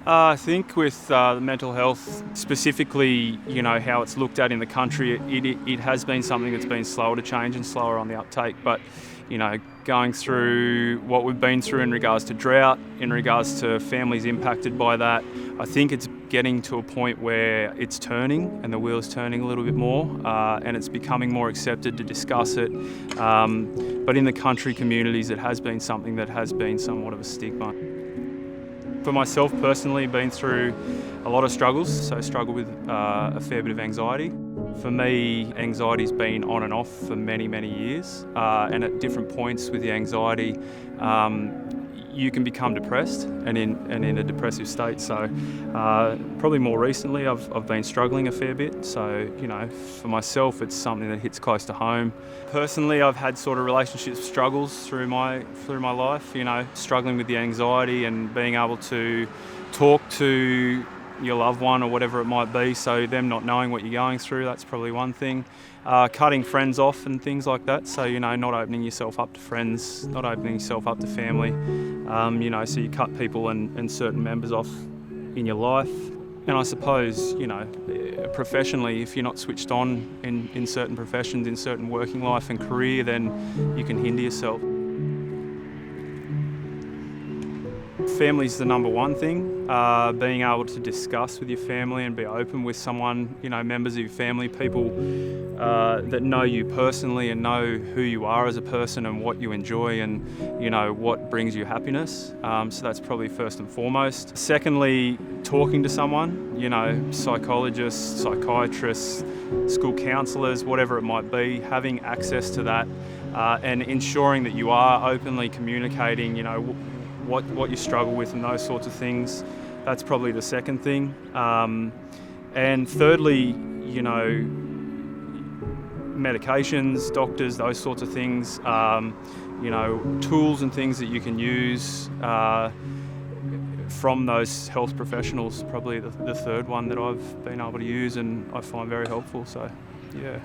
I think with the mental health, specifically, how it's looked at in the country, it has been something that's been slower to change and slower on the uptake. But, going through what we've been through in regards to drought, in regards to families impacted by that, I think it's getting to a point where it's turning and the wheel is turning a little bit more, and it's becoming more accepted to discuss it. But in the country communities, it has been something that has been somewhat of a stigma. For myself personally, been through a lot of struggles, so struggle with a fair bit of anxiety. For me, anxiety's been on and off for many, many years, and at different points with the anxiety, you can become depressed and in a depressive state. So probably more recently, I've been struggling a fair bit. So for myself, it's something that hits close to home. Personally, I've had sort of relationship struggles through my life. Struggling with the anxiety and being able to talk to your loved one or whatever it might be, so them not knowing what you're going through, that's probably one thing. Cutting friends off and things like that, so not opening yourself up to friends, not opening yourself up to family, so you cut people and certain members off in your life. And I suppose, professionally, if you're not switched on in certain professions, in certain working life and career, then you can hinder yourself. Family's the number one thing. Being able to discuss with your family and be open with someone, members of your family, people that know you personally and know who you are as a person and what you enjoy and, what brings you happiness. So that's probably first and foremost. Secondly, talking to someone, psychologists, psychiatrists, school counsellors, whatever it might be, having access to that and ensuring that you are openly communicating, what you struggle with and those sorts of things. That's probably the second thing. And thirdly, medications, doctors, those sorts of things, tools and things that you can use from those health professionals, probably the third one that I've been able to use and I find very helpful. So, yeah.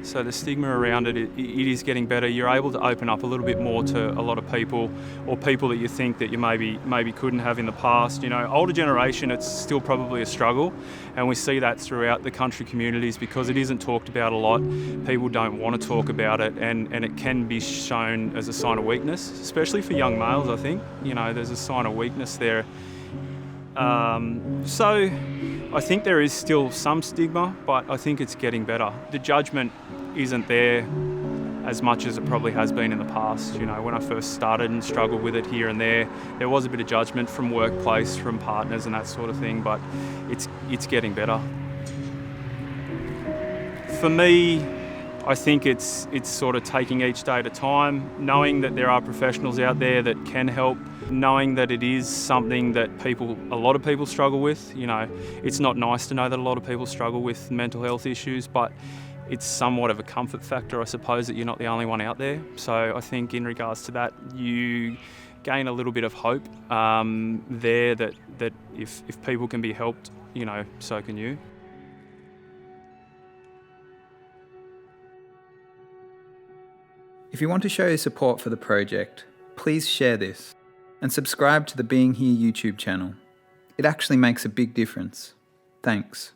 So the stigma around it is getting better. You're able to open up a little bit more to a lot of people, or people that you think that you maybe couldn't have in the past. Older generation, it's still probably a struggle, and we see that throughout the country communities because it isn't talked about a lot. People don't want to talk about it, and it can be shown as a sign of weakness, especially for young males. I think there's a sign of weakness there. So I think there is still some stigma, but I think it's getting better. The judgment isn't there as much as it probably has been in the past. When I first started and struggled with it here and there was a bit of judgment from workplace, from partners and that sort of thing, but it's getting better. For me, I think it's sort of taking each day at a time, knowing that there are professionals out there that can help, knowing that it is something that a lot of people struggle with. It's not nice to know that a lot of people struggle with mental health issues, but it's somewhat of a comfort factor, I suppose, that you're not the only one out there. So I think in regards to that, you gain a little bit of hope there that if people can be helped, so can you. If you want to show your support for the project, please share this and subscribe to the Being Here YouTube channel. It actually makes a big difference. Thanks.